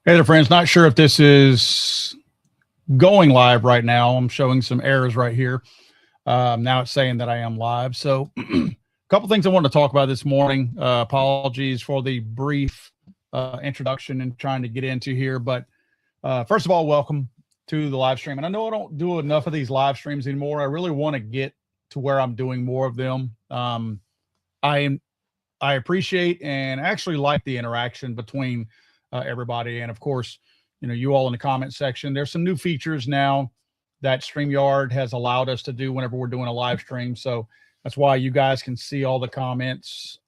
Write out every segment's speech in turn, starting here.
Hey there, friends. Not sure if this is going live right now. I'm showing some errors right here. Now it's saying that I am live. So a couple things I wanted to talk about this morning. Apologies for the brief introduction and trying to get into here. But first of all, welcome to the live stream. And I know I don't do enough of these live streams anymore. I really want to get to where I'm doing more of them. I appreciate and actually like the interaction between everybody. And of course, you all in the comment section. There's some new features now that StreamYard has allowed us to do whenever we're doing a live stream. So that's why you guys can see all the comments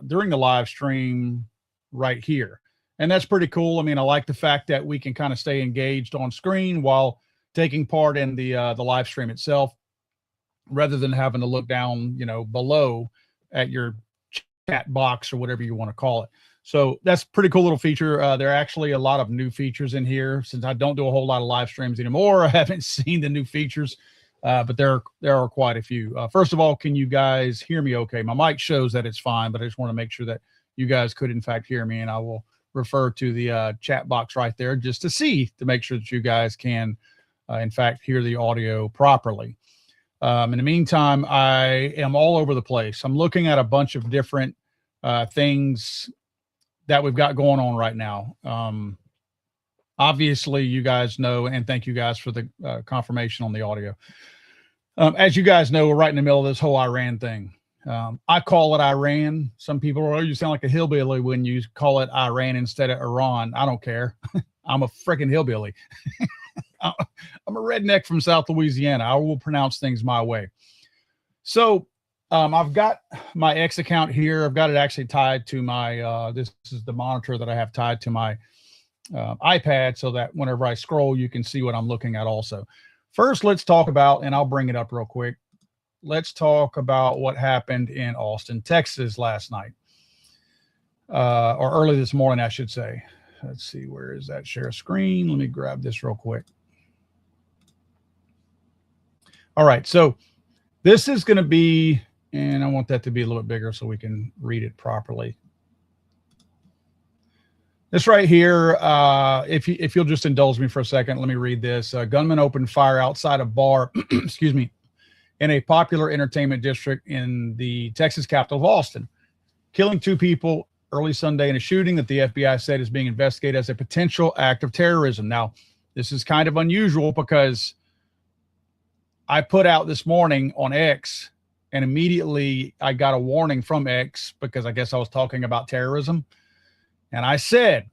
during the live stream right here. And that's pretty cool. I mean, I like the fact that we can kind of stay engaged on screen while taking part in the live stream itself, rather than having to look down, below at your chat box or whatever you want to call it. So that's a pretty cool little feature. There are actually a lot of new features in here. Since I don't do a whole lot of live streams anymore, I haven't seen the new features, but there are quite a few. First of all, can you guys hear me okay? My mic shows that it's fine, but I just want to make sure that you guys could in fact hear me, and I will refer to the chat box right there just to make sure that you guys can in fact hear the audio properly. In the meantime, I am all over the place. I'm looking at a bunch of different things that we've got going on right now. Obviously, you guys know, and thank you guys for the confirmation on the audio. As you guys know, we're right in the middle of this whole Iran thing. I call it Iran. Some people are, oh, you sound like a hillbilly when you call it Iran instead of Iran. I don't care. I'm a freaking hillbilly. I'm a redneck from South Louisiana. I will pronounce things my way. So I've got my X account here. I've got it actually tied to my, this is the monitor that I have tied to my iPad, so that whenever I scroll, you can see what I'm looking at also. First, let's talk about, and I'll bring it up real quick. Let's talk about what happened in Austin, Texas last night, or early this morning, I should say. Let's see, where is that share screen? Let me grab this real quick. All right, so this is going to be, and I want that to be a little bit bigger so we can read it properly. This right here, if you'll just indulge me for a second, let me read this. Gunman opened fire outside a bar, excuse me, in a popular entertainment district in the Texas capital of Austin, killing 2 people early Sunday in a shooting that the FBI said is being investigated as a potential act of terrorism. Now, this is kind of unusual because I put out this morning on X, and immediately I got a warning from X because I guess I was talking about terrorism. And I said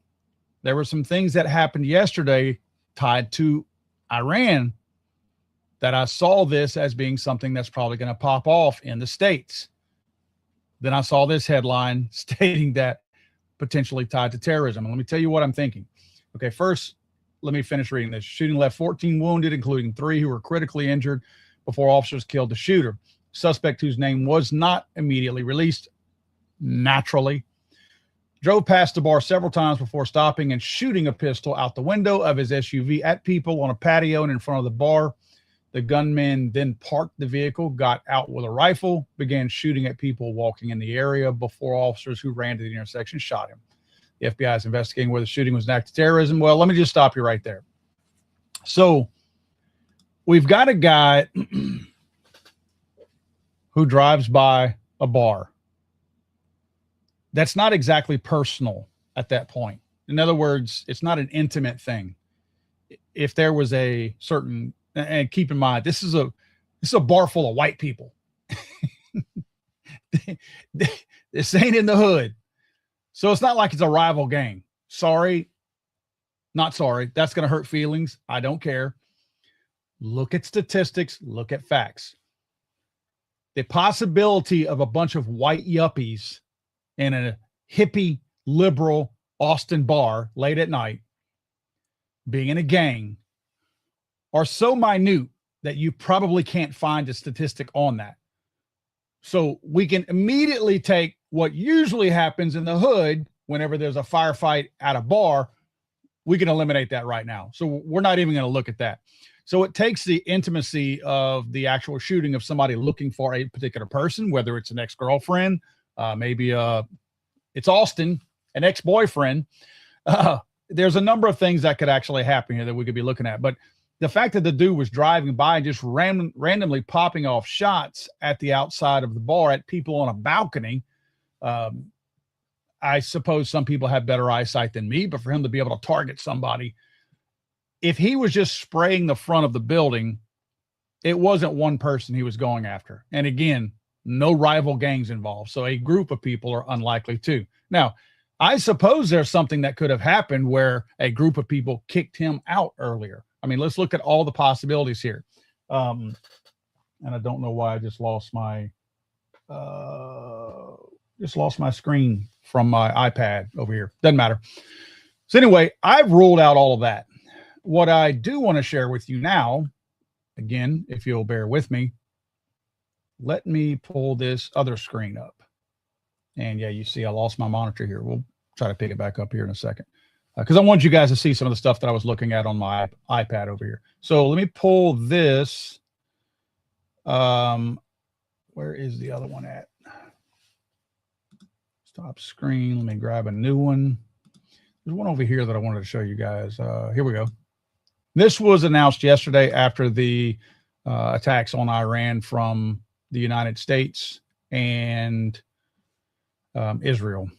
there were some things that happened yesterday tied to Iran that I saw this as being something that's probably going to pop off in the States. Then I saw this headline stating that potentially tied to terrorism. And let me tell you what I'm thinking. Okay, first, let me finish reading this. Shooting left 14 wounded, including 3 who were critically injured before officers killed the shooter. Suspect, whose name was not immediately released, naturally, drove past the bar several times before stopping and shooting a pistol out the window of his SUV at people on a patio and in front of the bar. The gunman then parked the vehicle, got out with a rifle, began shooting at people walking in the area before officers who ran to the intersection shot him. The FBI is investigating whether the shooting was an act of terrorism. Well, let me just stop you right there. So we've got a guy who drives by a bar. That's not exactly personal at that point. In other words, it's not an intimate thing. If there was a certain, and keep in mind, this is a bar full of white people. This ain't in the hood. So it's not like it's a rival gang. Sorry, not sorry. That's going to hurt feelings. I don't care. Look at statistics. Look at facts. The possibility of a bunch of white yuppies in a hippie, liberal Austin bar late at night being in a gang are so minute that you probably can't find a statistic on that. So we can immediately take what usually happens in the hood whenever there's a firefight at a bar. We can eliminate that right now. So we're not even going to look at that. So it takes the intimacy of the actual shooting of somebody looking for a particular person, whether it's an ex-girlfriend, maybe it's Austin, an ex-boyfriend, there's a number of things that could actually happen here that we could be looking at. But the fact that the dude was driving by and just randomly popping off shots at the outside of the bar at people on a balcony, I suppose some people have better eyesight than me, but for him to be able to target somebody, if he was just spraying the front of the building, it wasn't one person he was going after. And again, no rival gangs involved. So a group of people are unlikely too. Now, I suppose there's something that could have happened where a group of people kicked him out earlier. I mean, let's look at all the possibilities here. And I don't know why I just lost my screen from my iPad over here. Doesn't matter. So anyway, I've ruled out all of that. What I do want to share with you now, again, if you'll bear with me, let me pull this other screen up. And yeah, you see I lost my monitor here. We'll try to pick it back up here in a second, because I want you guys to see some of the stuff that I was looking at on my iPad over here. So let me pull this. Where is the other one at? Stop screen. Let me grab a new one. There's one over here that I wanted to show you guys. Here we go. This was announced yesterday after the attacks on Iran from the United States and Israel.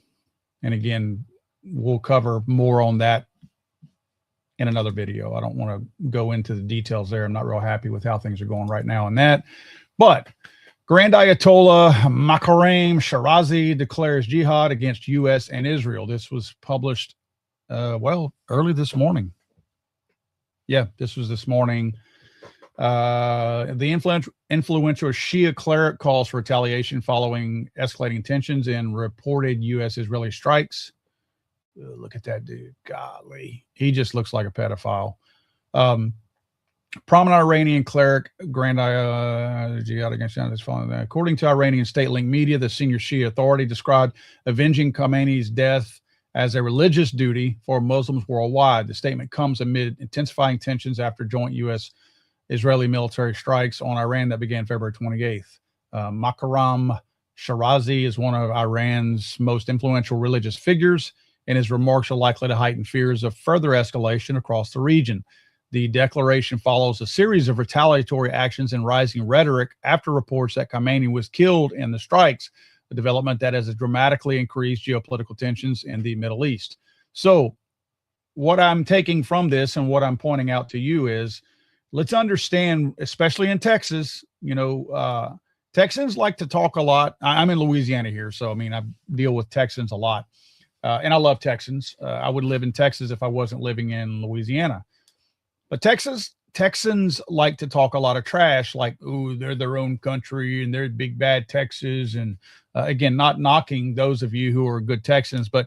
And again, we'll cover more on that in another video. I don't want to go into the details there. I'm not real happy with how things are going right now in that. But Grand Ayatollah Makarem Shirazi declares jihad against U.S. and Israel. This was published, early this morning. Yeah, this was this morning. The influential Shia cleric calls for retaliation following escalating tensions in reported U.S.-Israeli strikes. Look at that dude. Golly. He just looks like a pedophile. Prominent Iranian cleric, Grand jihad against China is following that. According to Iranian state-linked media, the senior Shia authority described avenging Khamenei's death as a religious duty for Muslims worldwide. The statement comes amid intensifying tensions after joint U.S.-Israeli military strikes on Iran that began February 28th. Makarem Shirazi is one of Iran's most influential religious figures, and his remarks are likely to heighten fears of further escalation across the region. The declaration follows a series of retaliatory actions and rising rhetoric after reports that Khamenei was killed in the strikes, a development that has dramatically increased geopolitical tensions in the Middle East. So what I'm taking from this and what I'm pointing out to you is, let's understand, especially in Texas, Texans like to talk a lot. I'm in Louisiana here, so I mean, I deal with Texans a lot. And I love Texans. I would live in Texas if I wasn't living in Louisiana. But Texans like to talk a lot of trash, like, ooh, they're their own country and they're big bad Texas. And again, not knocking those of you who are good Texans, but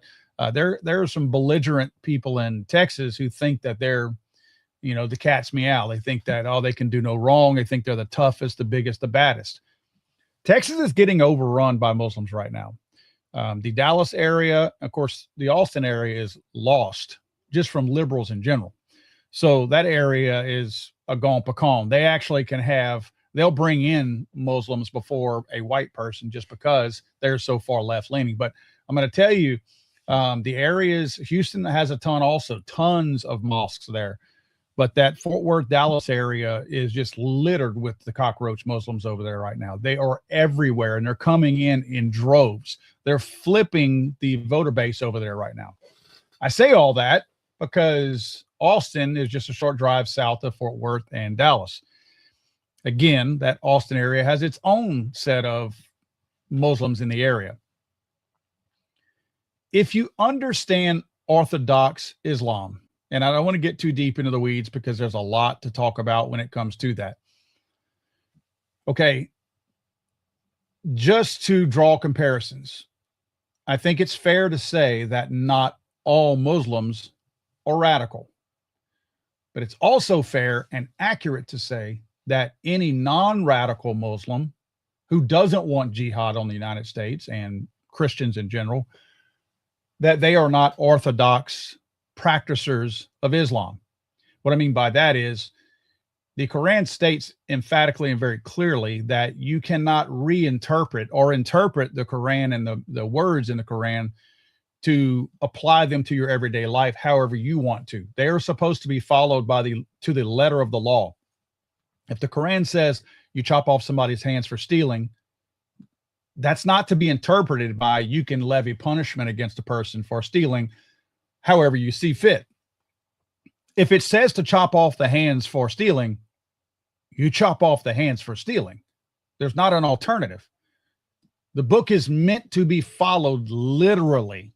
there are some belligerent people in Texas who think that they're, the cat's meow. They think that, they can do no wrong. They think they're the toughest, the biggest, the baddest. Texas is getting overrun by Muslims right now. The Dallas area, of course, the Austin area is lost just from liberals in general. So that area is a gone pecan. They actually they'll bring in Muslims before a white person just because they're so far left leaning. But I'm going to tell you, the areas, Houston has a ton also, tons of mosques there. But that Fort Worth, Dallas area is just littered with the cockroach Muslims over there right now. They are everywhere, and they're coming in droves. They're flipping the voter base over there right now. I say all that because Austin is just a short drive south of Fort Worth and Dallas. Again, that Austin area has its own set of Muslims in the area. If you understand Orthodox Islam, and I don't want to get too deep into the weeds because there's a lot to talk about when it comes to that. Okay, just to draw comparisons, I think it's fair to say that not all Muslims are radical. But it's also fair and accurate to say that any non-radical Muslim who doesn't want jihad on the United States and Christians in general, that they are not orthodox practicers of Islam. What I mean by that is the Quran states emphatically and very clearly that you cannot reinterpret or interpret the Quran and the words in the Quran to apply them to your everyday life however you want to. They are supposed to be followed to the letter of the law. If the Quran says you chop off somebody's hands for stealing, that's not to be interpreted by you can levy punishment against a person for stealing however you see fit. If it says to chop off the hands for stealing, you chop off the hands for stealing. There's not an alternative. The book is meant to be followed literally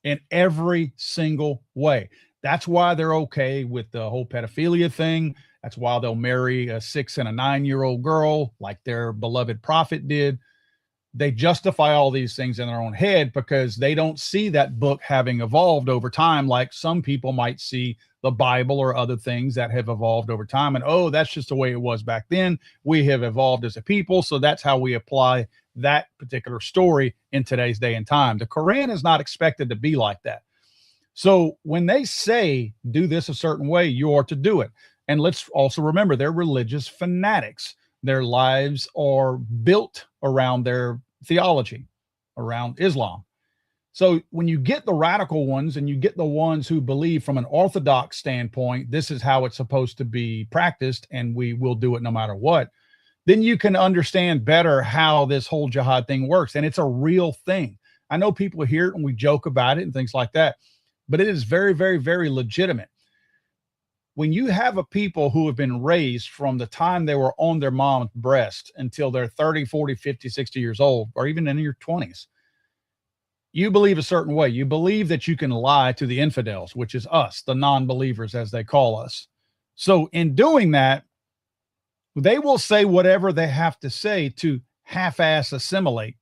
in every single way. That's why they're okay with the whole pedophilia thing. That's why they'll marry a 6 and a 9-year-old girl like their beloved prophet did. They justify all these things in their own head because they don't see that book having evolved over time like some people might see the Bible or other things that have evolved over time. And, oh, that's just the way it was back then. We have evolved as a people, so that's how we apply that particular story in today's day and time. The Quran is not expected to be like that. So when they say do this a certain way, you are to do it. And let's also remember, they're religious fanatics. Their lives are built around their theology, around Islam. So when you get the radical ones and you get the ones who believe from an orthodox standpoint, this is how it's supposed to be practiced and we will do it no matter what, then you can understand better how this whole jihad thing works. And it's a real thing. I know people hear it and we joke about it and things like that, but it is very, very, very legitimate. When you have a people who have been raised from the time they were on their mom's breast until they're 30, 40, 50, 60 years old, or even in your 20s, you believe a certain way. You believe that you can lie to the infidels, which is us, the non-believers, as they call us. So in doing that, they will say whatever they have to say to half-ass assimilate.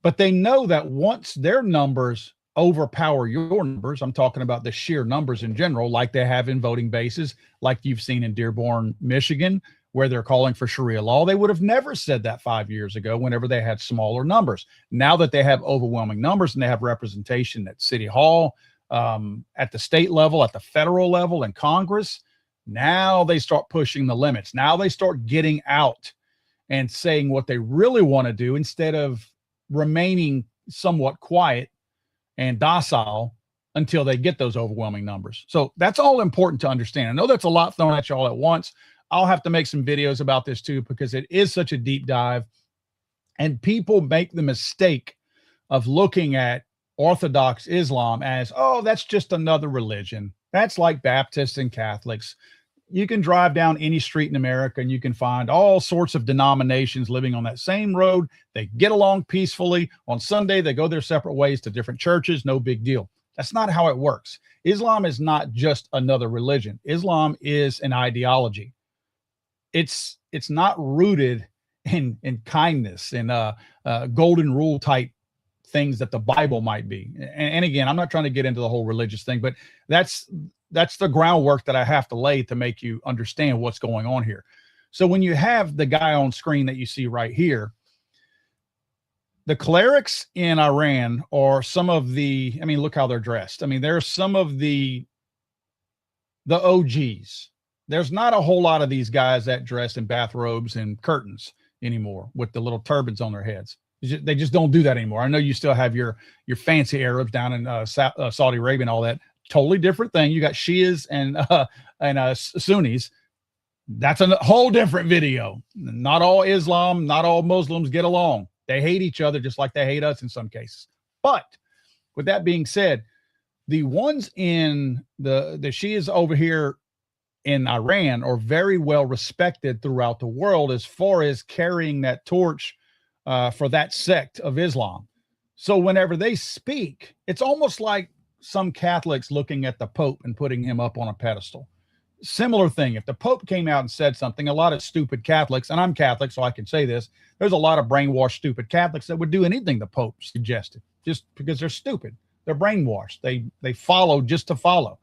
But they know that once their numbers overpower your numbers, I'm talking about the sheer numbers in general, like they have in voting bases, like you've seen in Dearborn, Michigan, where they're calling for Sharia law. They would have never said that 5 years ago whenever they had smaller numbers. Now that they have overwhelming numbers and they have representation at City Hall, at the state level, at the federal level, and Congress, now they start pushing the limits. Now they start getting out and saying what they really want to do instead of remaining somewhat quiet and docile until they get those overwhelming numbers. So that's all important to understand. I know that's a lot thrown at you all at once. I'll have to make some videos about this too, because it is such a deep dive. And people make the mistake of looking at Orthodox Islam as, oh, that's just another religion. That's like Baptists and Catholics. You can drive down any street in America and you can find all sorts of denominations living on that same road. They get along peacefully. On Sunday, they go their separate ways to different churches. No big deal. That's not how it works. Islam is not just another religion. Islam is an ideology. It's not rooted in kindness and golden rule type things that the Bible might be. And again, I'm not trying to get into the whole religious thing, but that's the groundwork that I have to lay to make you understand what's going on here. So when you have the guy on screen that you see right here, the clerics in Iran are some of the, I mean, look how they're dressed. I mean, they're some of the OGs. There's not a whole lot of these guys that dress in bathrobes and curtains anymore with the little turbans on their heads. They just don't do that anymore. I know you still have your fancy Arabs down in Saudi Arabia and all that. Totally different thing. You got Shias and Sunnis. That's a whole different video. Not all Islam, not all Muslims get along. They hate each other just like they hate us in some cases. But with that being said, the ones in the Shias over here in Iran are very well respected throughout the world as far as carrying that torch for that sect of Islam. So whenever they speak, it's almost like some Catholics looking at the Pope and putting him up on a pedestal. Similar thing. If the Pope came out and said something, a lot of stupid Catholics, and I'm Catholic, so I can say this, there's a lot of brainwashed, stupid Catholics that would do anything the Pope suggested just because they're stupid. They're brainwashed. They follow just to follow.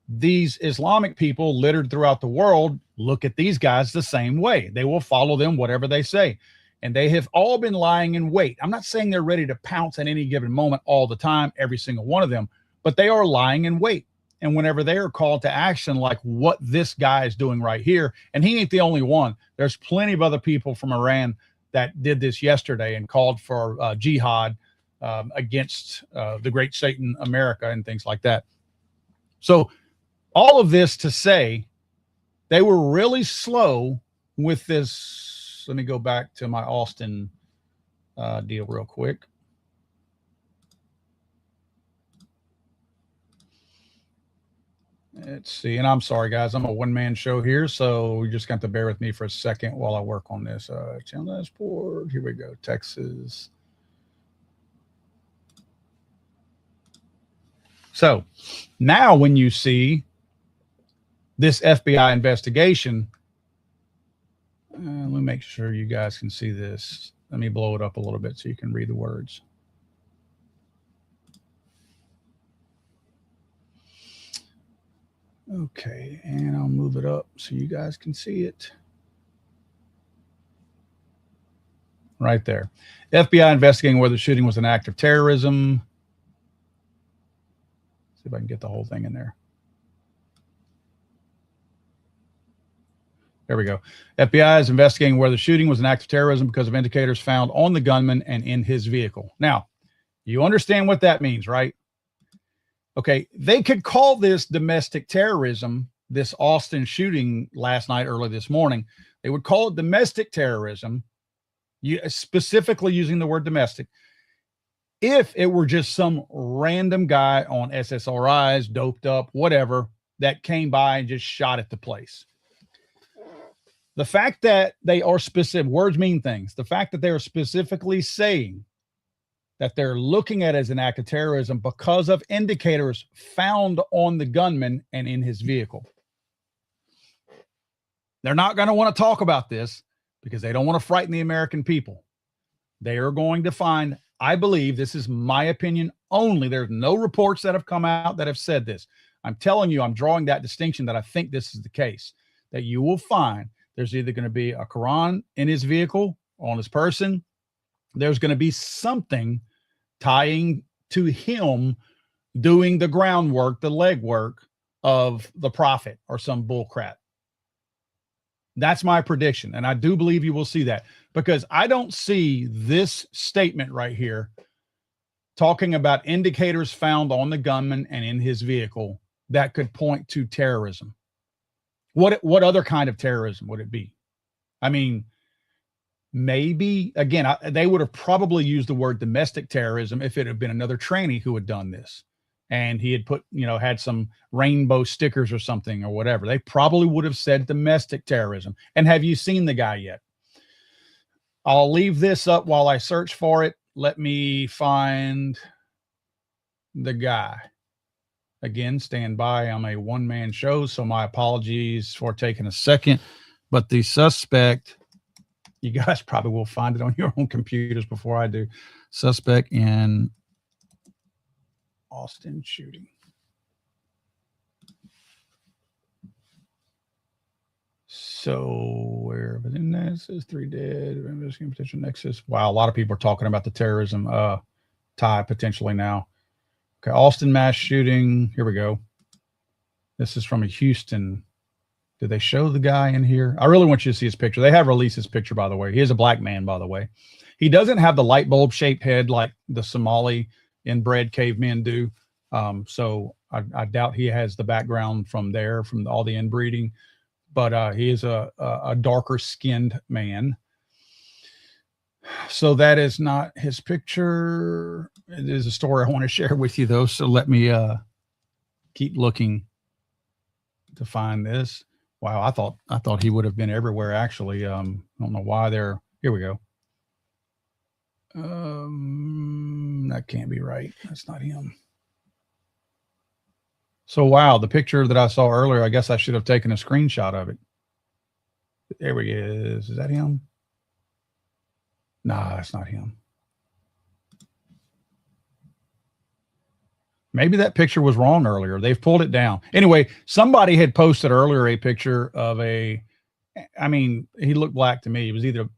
These Islamic people littered throughout the world look at these guys the same way. They will follow them, whatever they say. And they have all been lying in wait. I'm not saying they're ready to pounce at any given moment all the time, every single one of them, but they are lying in wait. And whenever they are called to action, like what this guy is doing right here, and he ain't the only one. There's plenty of other people from Iran that did this yesterday and called for jihad against the great Satan America and things like that. So all of this to say, they were really slow with this. Let me go back to my Austin deal real quick. Let's see. And I'm sorry, guys. I'm a one-man show here, so you just got to bear with me for a second while I work on this. Channel dashboard. Here we go. Texas. So now when you see this FBI investigation, let me make sure you guys can see this. Let me blow it up a little bit so you can read the words. Okay, and I'll move it up so you guys can see it. Right there. FBI investigating whether the shooting was an act of terrorism. See if I can get the whole thing in there. There we go. FBI is investigating whether the shooting was an act of terrorism because of indicators found on the gunman and in his vehicle. Now, you understand what that means, right? Okay, they could call this domestic terrorism, this Austin shooting last night, early this morning. They would call it domestic terrorism, specifically using the word domestic, if it were just some random guy on SSRIs, doped up, whatever, that came by and just shot at the place. The fact that they are specific, words mean things. The fact that they are specifically saying that they're looking at it as an act of terrorism because of indicators found on the gunman and in his vehicle. They're not going to want to talk about this because they don't want to frighten the American people. They are going to find, I believe, this is my opinion only. There's no reports that have come out that have said this. I'm telling you, I'm drawing that distinction that I think this is the case, that you will find there's either going to be a Quran in his vehicle, on his person. There's going to be something tying to him doing the groundwork, the legwork of the prophet or some bull crap. That's my prediction. And I do believe you will see that, because I don't see this statement right here talking about indicators found on the gunman and in his vehicle that could point to terrorism. What other kind of terrorism would it be? I mean, maybe, again, they would have probably used the word domestic terrorism if it had been another tranny who had done this and he had put, had some rainbow stickers or something or whatever. They probably would have said domestic terrorism. And have you seen the guy yet? I'll leave this up while I search for it. Let me find the guy. Again, stand by. I'm a one-man show, so my apologies for taking a second. But the suspect, you guys probably will find it on your own computers before I do. Suspect in Austin shooting. So where within that it says 3 dead, investigating potential nexus. Wow, a lot of people are talking about the terrorism tie potentially now. Okay, Austin mass shooting. Here we go. This is from a Houston. Did they show the guy in here? I really want you to see his picture. They have released his picture, by the way. He is a black man, by the way. He doesn't have the light bulb shaped head like the Somali inbred cavemen do. So I doubt he has the background from there, from all the inbreeding. But he is a darker skinned man. So that is not his picture. It is a story I want to share with you, though. So let me keep looking to find this. Wow, I thought he would have been everywhere. Actually, I don't know why they're here. We go. That can't be right. That's not him. So wow, the picture that I saw earlier, I guess I should have taken a screenshot of it. There he is. Is that him? Nah, that's not him. Maybe that picture was wrong earlier. They've pulled it down. Anyway, somebody had posted earlier a picture of he looked black to me. It was either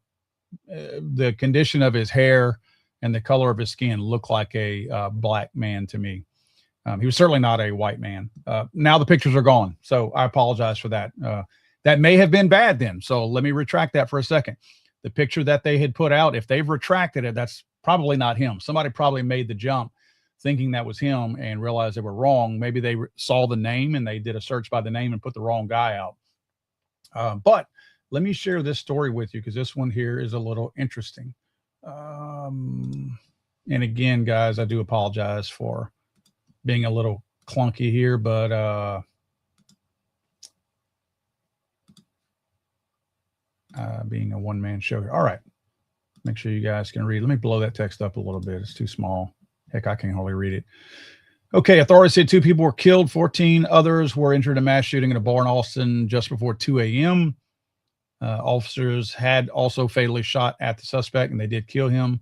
the condition of his hair and the color of his skin looked like a black man to me. He was certainly not a white man. Now the pictures are gone, so I apologize for that. That may have been bad then. So let me retract that for a second. The picture that they had put out, if they've retracted it, that's probably not him. Somebody probably made the jump thinking that was him and realized they were wrong. Maybe they saw the name and they did a search by the name and put the wrong guy out. But let me share this story with you because this one here is a little interesting. And again, guys, I do apologize for being a little clunky here, but being a one-man show here. All right. Make sure you guys can read. Let me blow that text up a little bit. It's too small. Heck, I can't hardly read it. Okay, authorities said 2 people were killed. 14 others were injured in a mass shooting in a bar in Austin just before 2 a.m. Officers had also fatally shot at the suspect, and they did kill him.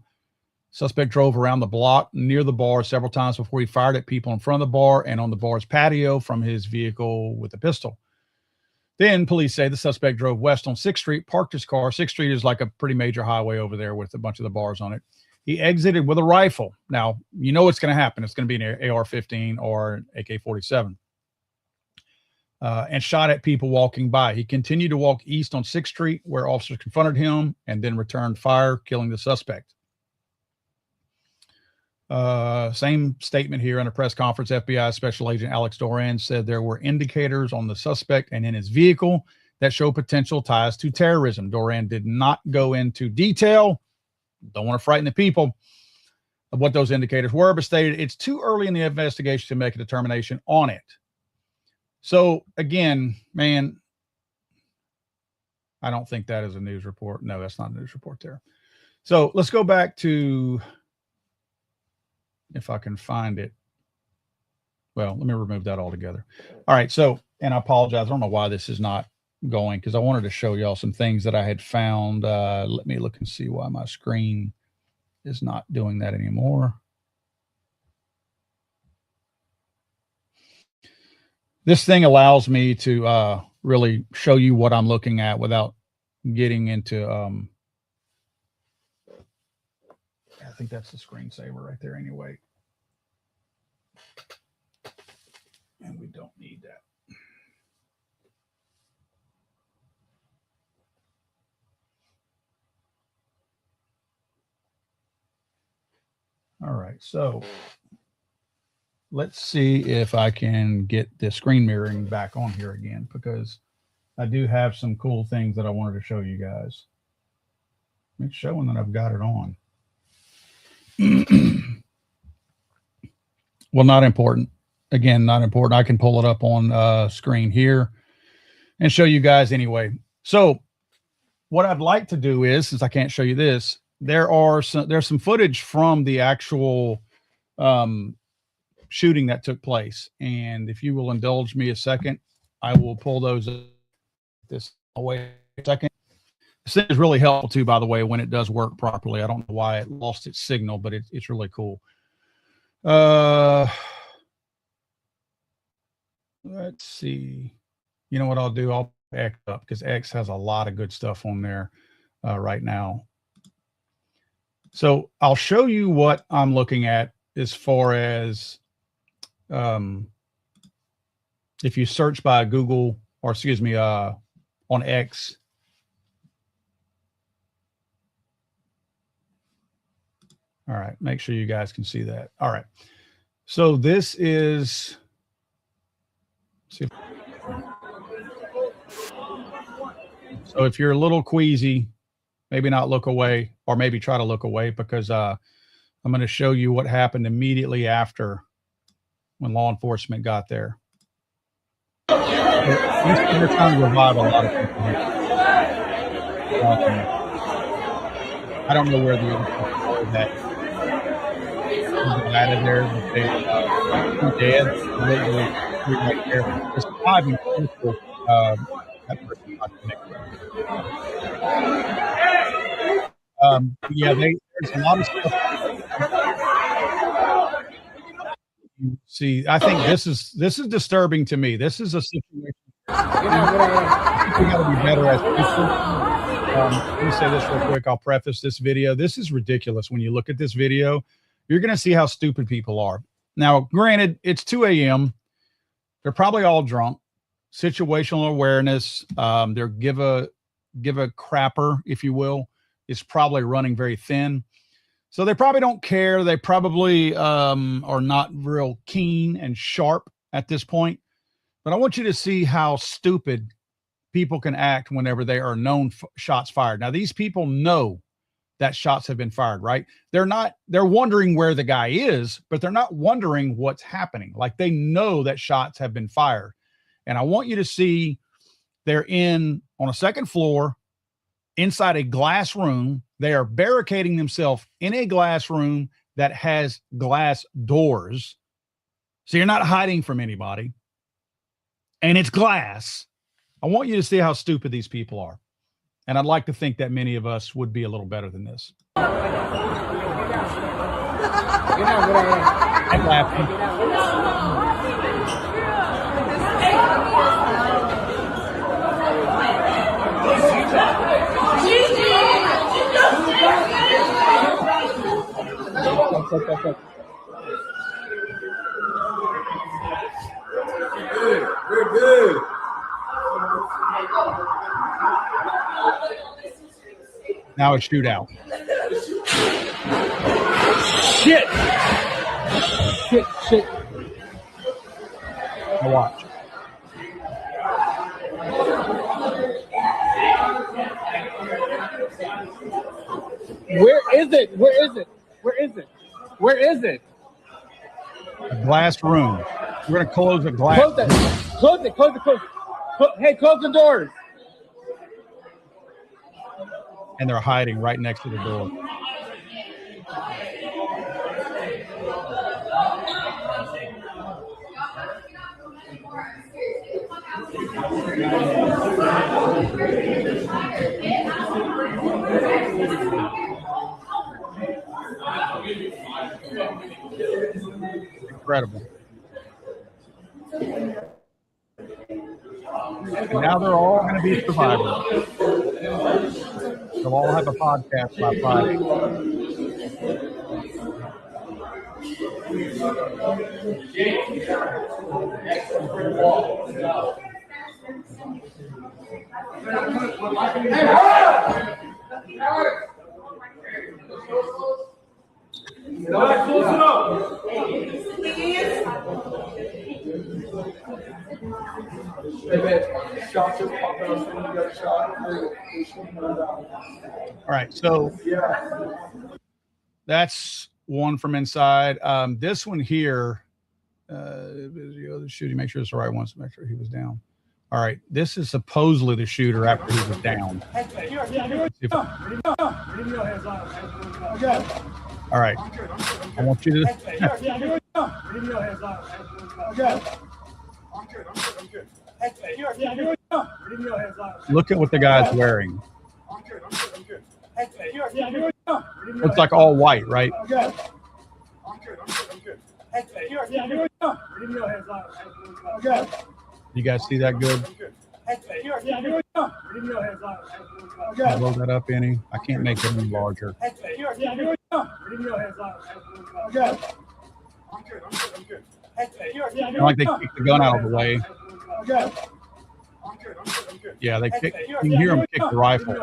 Suspect drove around the block near the bar several times before he fired at people in front of the bar and on the bar's patio from his vehicle with a pistol. Then police say the suspect drove west on 6th Street, parked his car. 6th Street is like a pretty major highway over there with a bunch of the bars on it. He exited with a rifle. Now, you know what's going to happen. It's going to be an AR-15 or AK-47. And shot at people walking by. He continued to walk east on 6th Street where officers confronted him and then returned fire, killing the suspect. Same statement here in a press conference. FBI Special Agent Alex Doran said there were indicators on the suspect and in his vehicle that show potential ties to terrorism. Doran did not go into detail. Don't want to frighten the people of what those indicators were, but stated it's too early in the investigation to make a determination on it. So again, man, I don't think that is a news report. No, that's not a news report there. So let's go back to, if I can find it. Well, let me remove that altogether. All right. So, and I apologize. I don't know why this is not going because I wanted to show y'all some things that I had found. Let me look and see why my screen is not doing that anymore. This thing allows me to really show you what I'm looking at without getting into, I think that's the screensaver right there anyway. And we don't need that. All right, so let's see if I can get the screen mirroring back on here again, because I do have some cool things that I wanted to show you guys. It's showing that I've got it on. Well, not important. Again, not important. I can pull it up on screen here and show you guys anyway. So what I'd like to do is, since I can't show you this, there's some footage from the actual shooting that took place. And if you will indulge me a second, I will pull those this away a second. This thing is really helpful too, by the way, when it does work properly. I don't know why it lost its signal, but it's really cool. Let's see. You know what I'll do? I'll X up because X has a lot of good stuff on there right now. So I'll show you what I'm looking at as far as if you search by Google, or excuse me, on X. All right, make sure you guys can see that. All right, so this is, so if you're a little queasy, maybe not look away, or maybe try to look away, because I'm going to show you what happened immediately after when law enforcement got there. We're trying to revive a lot of people here. I don't know where the other people are that out of there, but they dead. Literally right there. There's 5 people. That person not connected. Yeah, there's a lot of stuff. You see, I think this is disturbing to me. This is a situation. We got to be better as people. Let me say this real quick. I'll preface this video. This is ridiculous. When you look at this video, you're going to see how stupid people are. Now, granted, it's 2 a.m. They're probably all drunk. Situational awareness, their give a crapper, if you will, is probably running very thin. So they probably don't care. They probably are not real keen and sharp at this point. But I want you to see how stupid people can act whenever they are known shots fired. Now, these people know that shots have been fired, right? They're wondering where the guy is, but they're not wondering what's happening. Like, they know that shots have been fired. And I want you to see they're on a second floor inside a glass room. They are barricading themselves in a glass room that has glass doors. So you're not hiding from anybody. And it's glass. I want you to see how stupid these people are. And I'd like to think that many of us would be a little better than this. I'm laughing. We're good. Now a shootout. Shit. Now watch. Where is it? A glass room. We're going to close the glass. Close it. Hey, close the doors. And they're hiding right next to the door. Incredible. And now they're all going to be survivors. They'll all have a podcast by Friday. All right, so that's one from inside. This one here, the shooting, make sure it's the right one, so make sure he was down. All right, this is supposedly the shooter after he was down. All right, I want you to... Look at what the guy's wearing. Looks like all white, right? You guys see that good? Load that up any. I can't make it any larger. Like they kicked the gun out of the way. Yeah, they kick. You can hear them kick the rifle.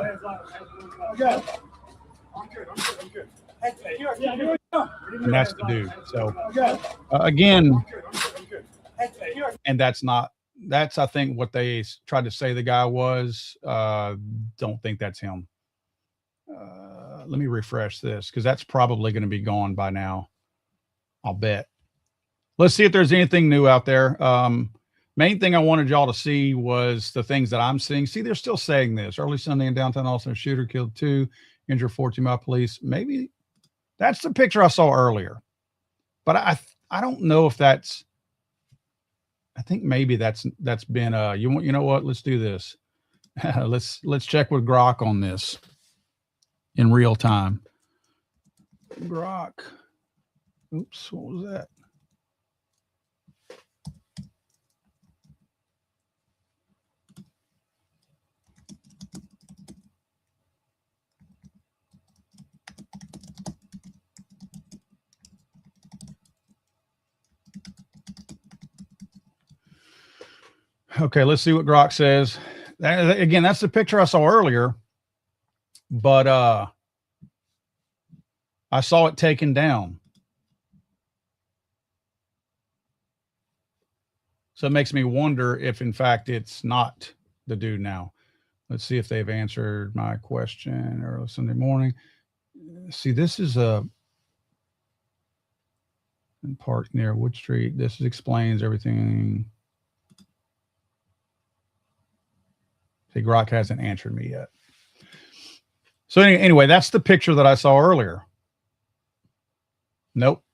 And that's the dude. So again, and that's I think what they tried to say the guy was. Don't think that's him. Let me refresh this because that's probably going to be gone by now. I'll bet. Let's see if there's anything new out there. Main thing I wanted y'all to see was the things that I'm seeing. See, they're still saying this. Early Sunday in downtown Austin, a shooter killed 2, injured 14 by police. Maybe that's the picture I saw earlier. But I don't know if that's, I think maybe that's been you know what? Let's do this. let's check with Grok on this in real time. Grok. Oops, what was that? Okay, let's see what Grok says. Again, that's the picture I saw earlier. But I I saw it taken down. So it makes me wonder if, in fact, it's not the dude now. Let's see if they've answered my question early Sunday morning. See, this is a park near Wood Street. This explains everything. See, Grok hasn't answered me yet. So anyway, that's the picture that I saw earlier. Nope.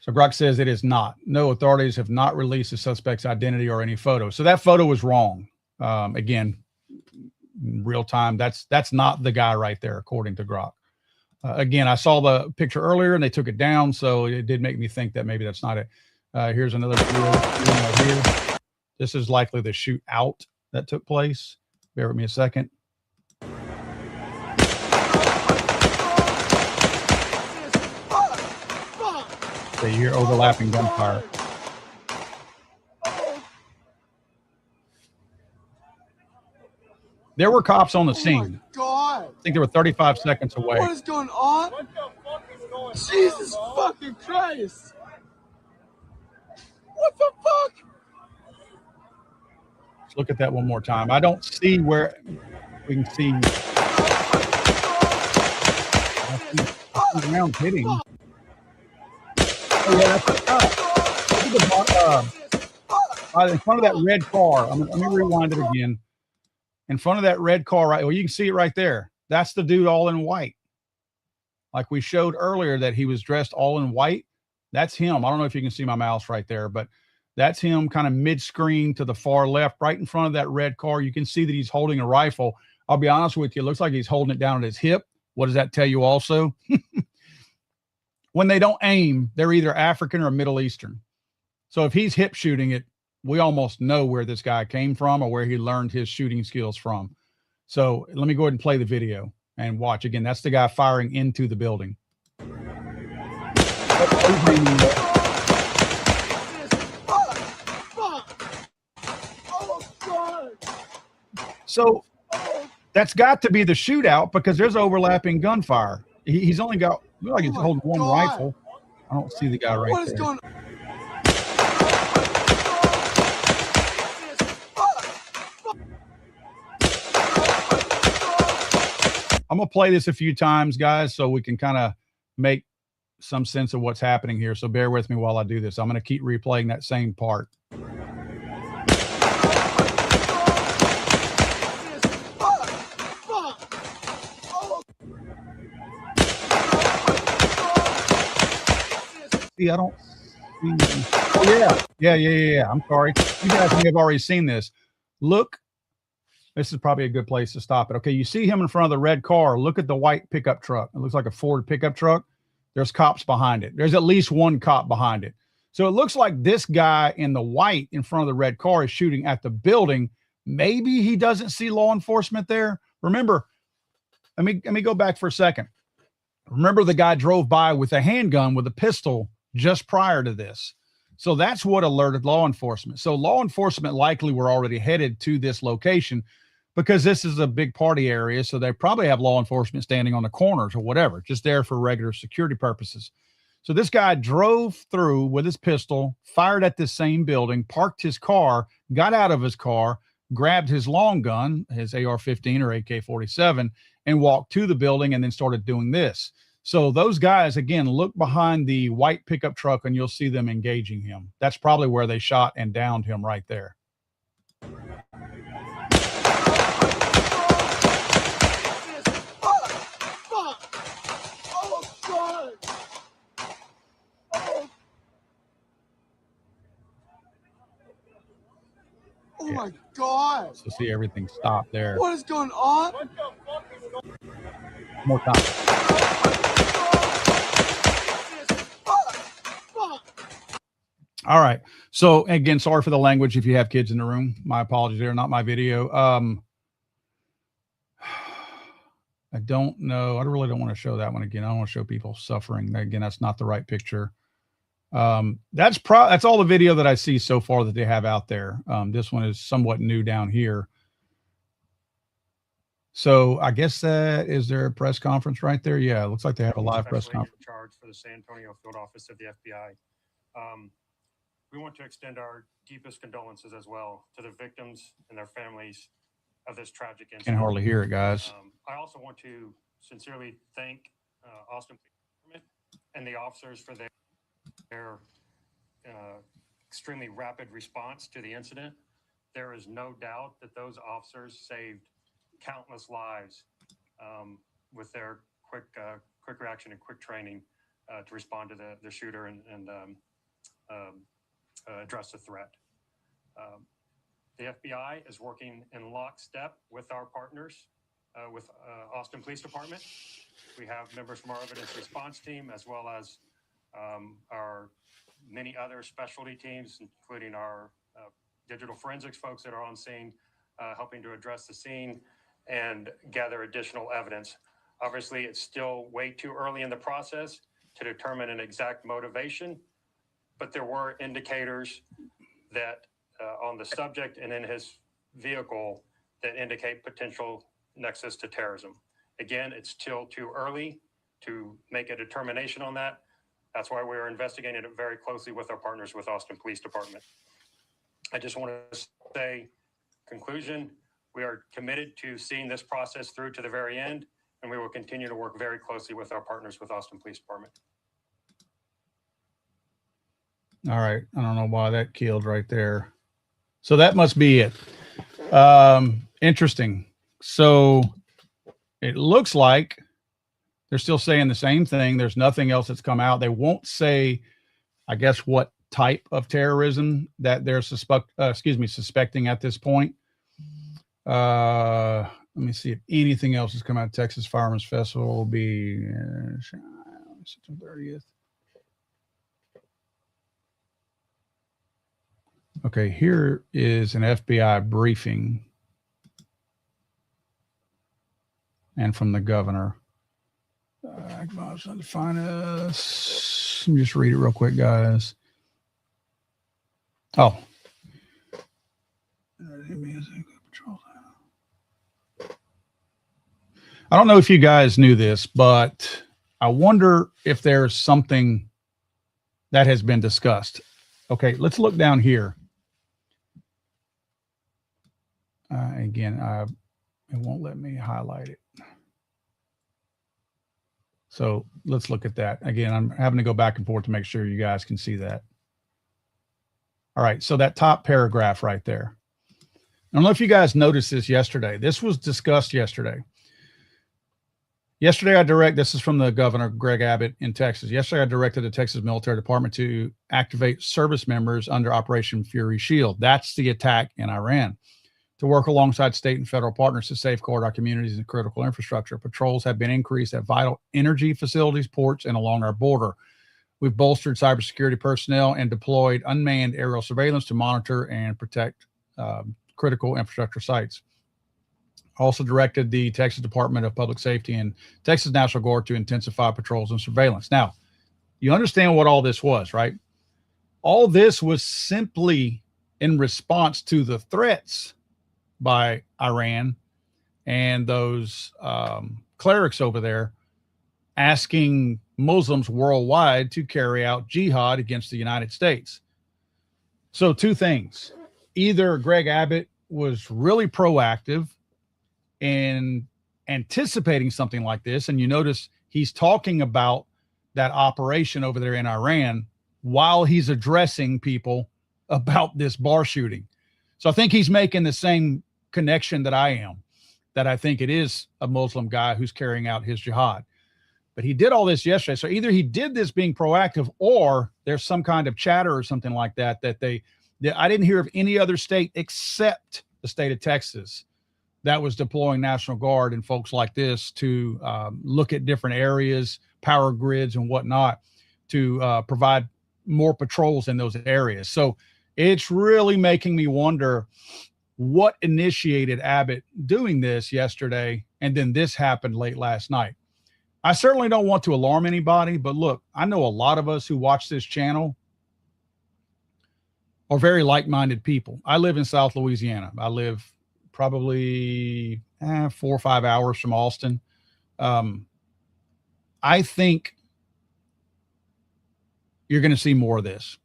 So Grok says it is not. No, authorities have not released the suspect's identity or any photo. So that photo was wrong. Again, real time. That's not the guy right there, according to Grok. Again, I saw the picture earlier and they took it down, so it did make me think that maybe that's not it. Here's another video right here. This is likely the shootout that took place. Bear with me a second. So you hear overlapping gunfire. There were cops on the scene. Oh my God. I think they were 35 seconds away. What is going on? What the fuck is going on? Jesus fucking Christ. What the fuck? Let's look at that one more time. I don't see where we can see. I see rounds hitting. Oh, yeah, that's a cop. Look at in front of that red car. Let me rewind it again. In front of that red car, right? Well, you can see it right there. That's the dude all in white. Like we showed earlier that he was dressed all in white. That's him. I don't know if you can see my mouse right there, but that's him kind of mid-screen to the far left, right in front of that red car. You can see that he's holding a rifle. I'll be honest with you. It looks like he's holding it down at his hip. What does that tell you also? When they don't aim, they're either African or Middle Eastern. So if he's hip shooting it, we almost know where this guy came from or where he learned his shooting skills from. So let me go ahead and play the video and watch. Again, that's the guy firing into the building. So that's got to be the shootout because there's overlapping gunfire. He's only got, like he's holding one rifle. I don't see the guy right there. What is going on? I'm going to play this a few times, guys, so we can kind of make some sense of what's happening here. So bear with me while I do this. I'm going to keep replaying that same part. See, I don't see. Oh, yeah. I'm sorry. You guys may have already seen this. Look. This is probably a good place to stop it. Okay, you see him in front of the red car. Look at the white pickup truck. It looks like a Ford pickup truck. There's cops behind it. There's at least one cop behind it. So it looks like this guy in the white in front of the red car is shooting at the building. Maybe he doesn't see law enforcement there. Remember, let me go back for a second. Remember the guy drove by with a handgun with a pistol just prior to this. So that's what alerted law enforcement. So law enforcement likely were already headed to this location because this is a big party area. So they probably have law enforcement standing on the corners or whatever, just there for regular security purposes. So this guy drove through with his pistol, fired at this same building, parked his car, got out of his car, grabbed his long gun, his AR-15 or AK-47, and walked to the building and then started doing this. So those guys, again, look behind the white pickup truck and you'll see them engaging him. That's probably where they shot and downed him right there. Oh my God. So see everything stop there. What is going on? What the fuck is going on? More time. All right. So again, sorry for the language. If you have kids in the room, my apologies. They're not my video. I don't know. I really don't want to show that one again. I don't want to show people suffering. Again, that's not the right picture. That's all the video that I see so far that they have out there. This one is somewhat new down here. So I guess that is there a press conference right there? Yeah, it looks like they have a live press Special Agent conference. in charge for the San Antonio Field Office of the FBI. We want to extend our deepest condolences as well to the victims and their families of this tragic incident. Can hardly hear it, guys. I also want to sincerely thank Austin Police and the officers for their extremely rapid response to the incident. There is no doubt that those officers saved countless lives with their quick reaction and quick training to respond to the shooter and address the threat. The FBI is working in lockstep with our partners, with Austin Police Department. We have members from our evidence response team, as well as our many other specialty teams, including our digital forensics folks that are on scene, helping to address the scene and gather additional evidence. Obviously, it's still way too early in the process to determine an exact motivation, but there were indicators that on the subject and in his vehicle that indicate potential nexus to terrorism. Again, it's still too early to make a determination on that. That's why we're investigating it very closely with our partners with Austin Police Department. I just want to say, conclusion, we are committed to seeing this process through to the very end, and we will continue to work very closely with our partners with Austin Police Department. All right. I don't know why that killed right there. So that must be it. Interesting. So it looks like they're still saying the same thing. There's nothing else that's come out. They won't say, I guess, what type of terrorism that they're suspecting at this point. Let me see if anything else has come out. Texas Fireman's Festival will be September 30th. Okay, here is an FBI briefing. And from the governor. Bob's trying to find us. Let me just read it real quick, guys. Oh. I don't know if you guys knew this, but I wonder if there's something that has been discussed. Okay, let's look down here. Again, it won't let me highlight it. So let's look at that. Again, I'm having to go back and forth to make sure you guys can see that. All right, so that top paragraph right there. I don't know if you guys noticed this yesterday. This was discussed yesterday. Yesterday, this is from the governor, Greg Abbott in Texas. Yesterday, I directed the Texas Military Department to activate service members under Operation Fury Shield. That's the attack in Iran. To work alongside state and federal partners to safeguard our communities and critical infrastructure. Patrols have been increased at vital energy facilities, ports, and along our border. We've bolstered cybersecurity personnel and deployed unmanned aerial surveillance to monitor and protect critical infrastructure sites. Also directed the Texas Department of Public Safety and Texas National Guard to intensify patrols and surveillance. Now, you understand what all this was, right? All this was simply in response to the threats by Iran and those clerics over there asking Muslims worldwide to carry out jihad against the United States. So two things. Either Greg Abbott was really proactive in anticipating something like this, and you notice he's talking about that operation over there in Iran while he's addressing people about this bar shooting. So I think he's making the same connection that I am, that I think it is a Muslim guy who's carrying out his jihad. But he did all this yesterday. So either he did this being proactive, or there's some kind of chatter or something like that, that I didn't hear of any other state except the state of Texas that was deploying National Guard and folks like this to look at different areas, power grids and whatnot, to provide more patrols in those areas. So it's really making me wonder what initiated Abbott doing this yesterday, and then this happened late last night. I certainly don't want to alarm anybody, but look, I know a lot of us who watch this channel are very like-minded people. I live in South Louisiana. I live probably 4 or 5 hours from Austin. I think you're going to see more of this.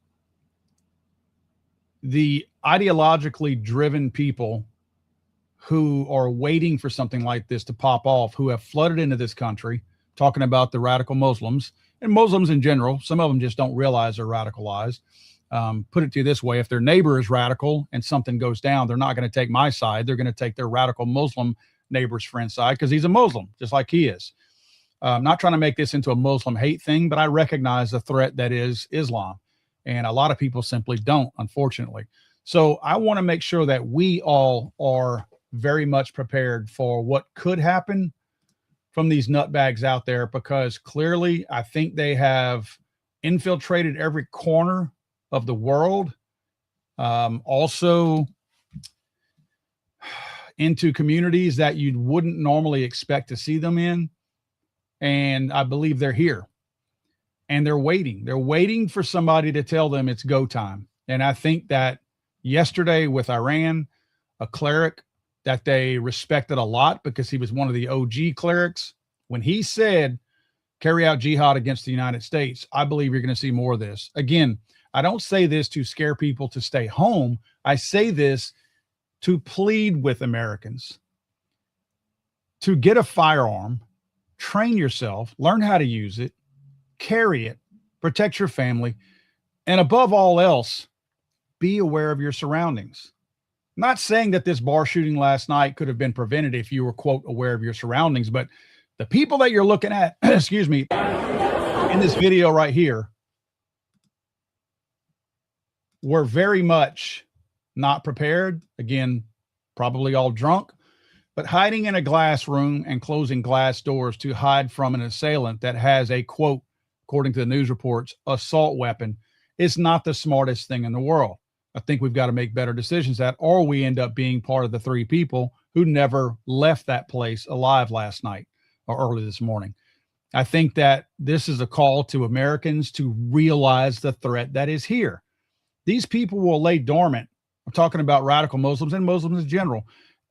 The ideologically driven people who are waiting for something like this to pop off, who have flooded into this country, talking about the radical Muslims and Muslims in general. Some of them just don't realize they're radicalized. Put it to you this way: if their neighbor is radical and something goes down, they're not going to take my side. They're going to take their radical Muslim neighbor's friend's side because he's a Muslim, just like he is. I'm not trying to make this into a Muslim hate thing, but I recognize the threat that is Islam. And a lot of people simply don't, unfortunately. So I want to make sure that we all are very much prepared for what could happen from these nutbags out there, because clearly I think they have infiltrated every corner of the world, also into communities that you wouldn't normally expect to see them in. And I believe they're here and they're waiting. They're waiting for somebody to tell them it's go time. And I think that yesterday with Iran, a cleric that they respected a lot because he was one of the OG clerics, when he said, carry out jihad against the United States, I believe you're going to see more of this. Again, I don't say this to scare people to stay home. I say this to plead with Americans to get a firearm, train yourself, learn how to use it, carry it, protect your family, and above all else, be aware of your surroundings. I'm not saying that this bar shooting last night could have been prevented if you were, quote, aware of your surroundings, but the people that you're looking at, excuse me, in this video right here were very much not prepared. Again, probably all drunk, but hiding in a glass room and closing glass doors to hide from an assailant that has a, quote, according to the news reports, assault weapon is not the smartest thing in the world. I think we've got to make better decisions that, or we end up being part of the 3 people who never left that place alive last night or early this morning. I think that this is a call to Americans to realize the threat that is here. These people will lay dormant. I'm talking about radical Muslims and Muslims in general.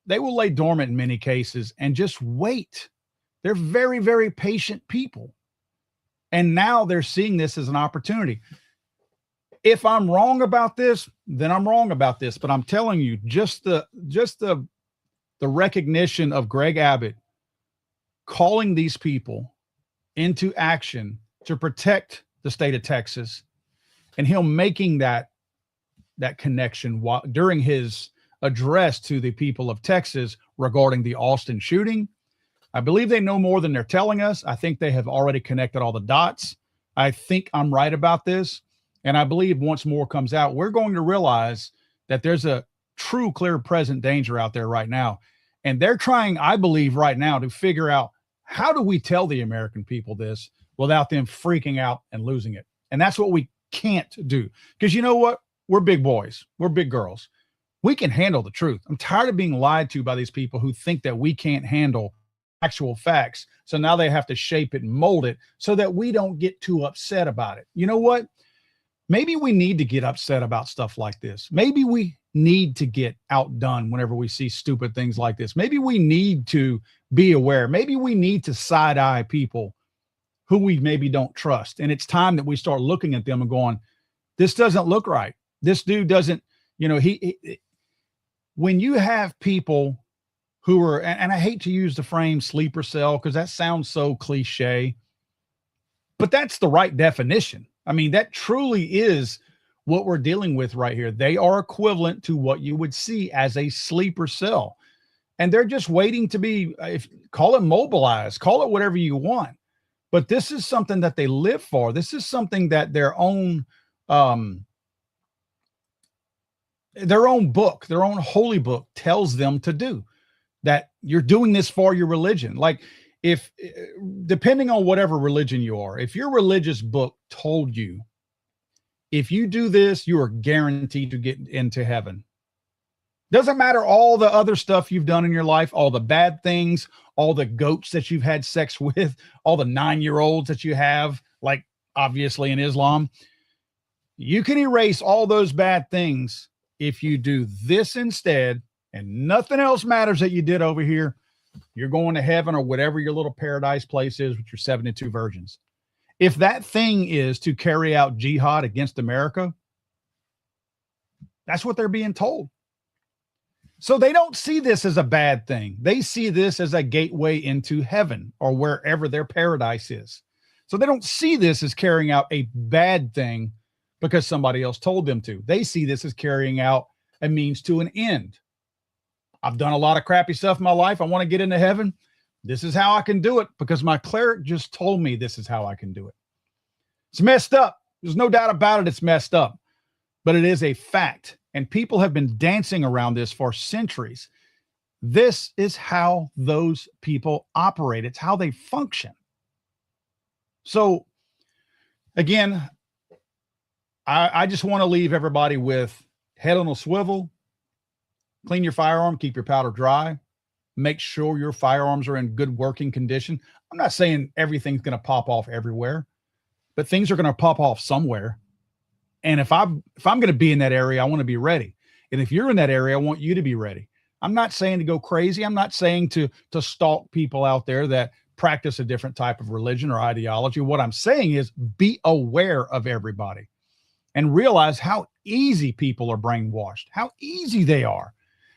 They will lay dormant in many cases and just wait. They're very, very patient people. And now they're seeing this as an opportunity. If I'm wrong about this, then I'm wrong about this. But I'm telling you, just the recognition of Greg Abbott calling these people into action to protect the state of Texas, and him making that connection during his address to the people of Texas regarding the Austin shooting. I believe they know more than they're telling us. I think they have already connected all the dots. I think I'm right about this. And I believe once more comes out, we're going to realize that there's a true, clear, present danger out there right now. And they're trying, I believe, right now to figure out, how do we tell the American people this without them freaking out and losing it? And that's what we can't do. Because you know what? We're big boys. We're big girls. We can handle the truth. I'm tired of being lied to by these people who think that we can't handle actual facts. So now they have to shape it and mold it so that we don't get too upset about it. You know what? Maybe we need to get upset about stuff like this. Maybe we need to get outdone whenever we see stupid things like this. Maybe we need to be aware. Maybe we need to side-eye people who we maybe don't trust. And it's time that we start looking at them and going, this doesn't look right. This dude doesn't, when you have people who are, and I hate to use the frame sleeper cell because that sounds so cliche, but that's the right definition. I mean, that truly is what we're dealing with right here. They are equivalent to what you would see as a sleeper cell. And they're just waiting to be, call it mobilized, call it whatever you want. But this is something that they live for. This is something that their own book, their own holy book tells them to do, that you're doing this for your religion. Like, if depending on whatever religion you are, if your religious book told you, if you do this, you are guaranteed to get into heaven. Doesn't matter all the other stuff you've done in your life, all the bad things, all the goats that you've had sex with, all the 9-year-olds that you have, like obviously in Islam. You can erase all those bad things if you do this instead, and nothing else matters that you did over here. You're going to heaven or whatever your little paradise place is with your 72 virgins. If that thing is to carry out jihad against America, that's what they're being told. So they don't see this as a bad thing. They see this as a gateway into heaven or wherever their paradise is. So they don't see this as carrying out a bad thing because somebody else told them to. They see this as carrying out a means to an end. I've done a lot of crappy stuff in my life. I want to get into heaven. This is how I can do it because my cleric just told me this is how I can do it. It's messed up. There's no doubt about it. It's messed up, but it is a fact. And people have been dancing around this for centuries. This is how those people operate. It's how they function. So again, I just want to leave everybody with head on a swivel, clean your firearm, keep your powder dry, make sure your firearms are in good working condition. I'm not saying everything's going to pop off everywhere, but things are going to pop off somewhere. And if I'm going to be in that area, I want to be ready. And if you're in that area, I want you to be ready. I'm not saying to go crazy. I'm not saying to stalk people out there that practice a different type of religion or ideology. What I'm saying is be aware of everybody and realize how easy people are brainwashed, how easy they are.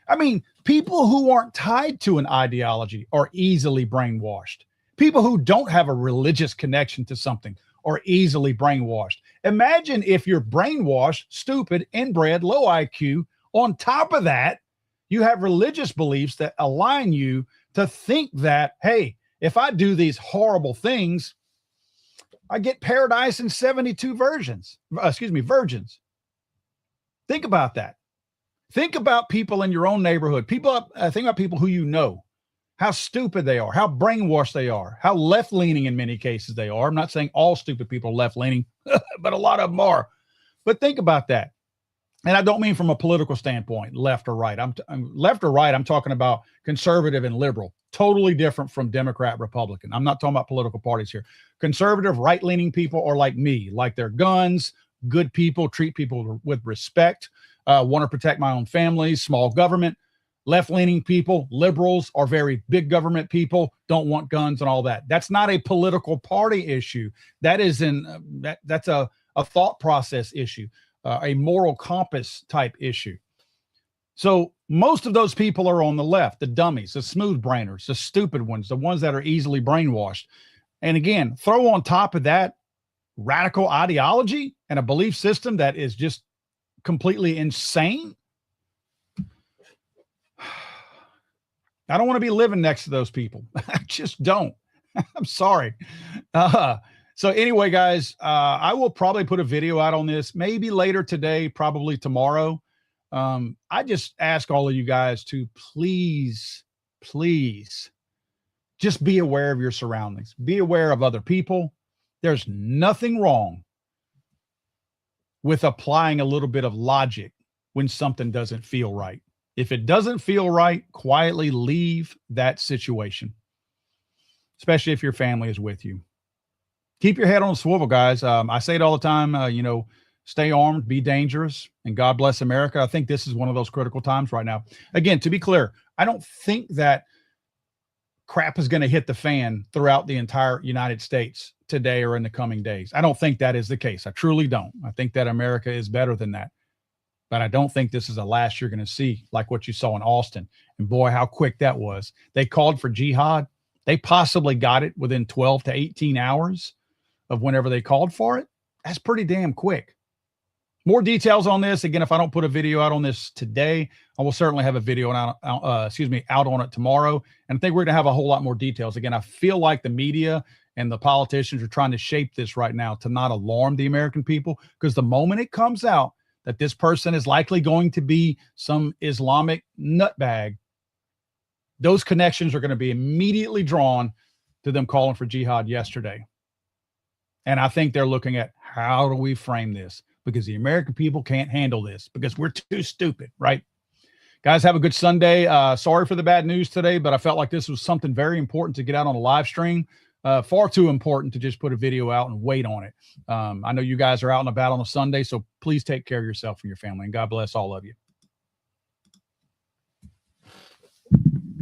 I mean, people who aren't tied to an ideology are easily brainwashed. People who don't have a religious connection to something are easily brainwashed. Imagine if you're brainwashed, stupid, inbred, low IQ. On top of that, you have religious beliefs that align you to think that, hey, if I do these horrible things, I get paradise in 72 virgins. Think about that. Think about people in your own neighborhood. Think about people who you know, how stupid they are, how brainwashed they are, how left-leaning in many cases they are. I'm not saying all stupid people are left-leaning, but a lot of them are. But think about that. And I don't mean from a political standpoint, left or right. I'm left or right. I'm talking about conservative and liberal, totally different from Democrat, Republican. I'm not talking about political parties here. Conservative, right-leaning people are like me, like their guns, good people, treat people with respect, want to protect my own family, small government. Left-leaning people, liberals, are very big government people, don't want guns and all that. That's not a political party issue. That is that's a thought process issue. A moral compass type issue. So most of those people are on the left, the dummies, the smooth brainers, the stupid ones, the ones that are easily brainwashed. And again, throw on top of that radical ideology and a belief system that is just completely insane. I don't want to be living next to those people. I just don't. I'm sorry. So anyway, guys, I will probably put a video out on this, maybe later today, probably tomorrow. I just ask all of you guys to please just be aware of your surroundings. Be aware of other people. There's nothing wrong with applying a little bit of logic when something doesn't feel right. If it doesn't feel right, quietly leave that situation, especially if your family is with you. Keep your head on a swivel, guys. I say it all the time, stay armed, be dangerous, and God bless America. I think this is one of those critical times right now. Again, to be clear, I don't think that crap is going to hit the fan throughout the entire United States today or in the coming days. I don't think that is the case. I truly don't. I think that America is better than that. But I don't think this is the last you're going to see like what you saw in Austin. And boy, how quick that was. They called for jihad. They possibly got it within 12 to 18 hours of whenever they called for it. That's pretty damn quick. More details on this. Again, if I don't put a video out on this today, I will certainly have a video out on it tomorrow. And I think we're going to have a whole lot more details. Again, I feel like the media and the politicians are trying to shape this right now to not alarm the American people, because the moment it comes out that this person is likely going to be some Islamic nutbag, those connections are going to be immediately drawn to them calling for jihad yesterday. And I think they're looking at, how do we frame this? Because the American people can't handle this because we're too stupid, right? Guys, have a good Sunday. Sorry for the bad news today, but I felt like this was something very important to get out on a live stream. Far too important to just put a video out and wait on it. I know you guys are out and about on a Sunday, so please take care of yourself and your family, and God bless all of you.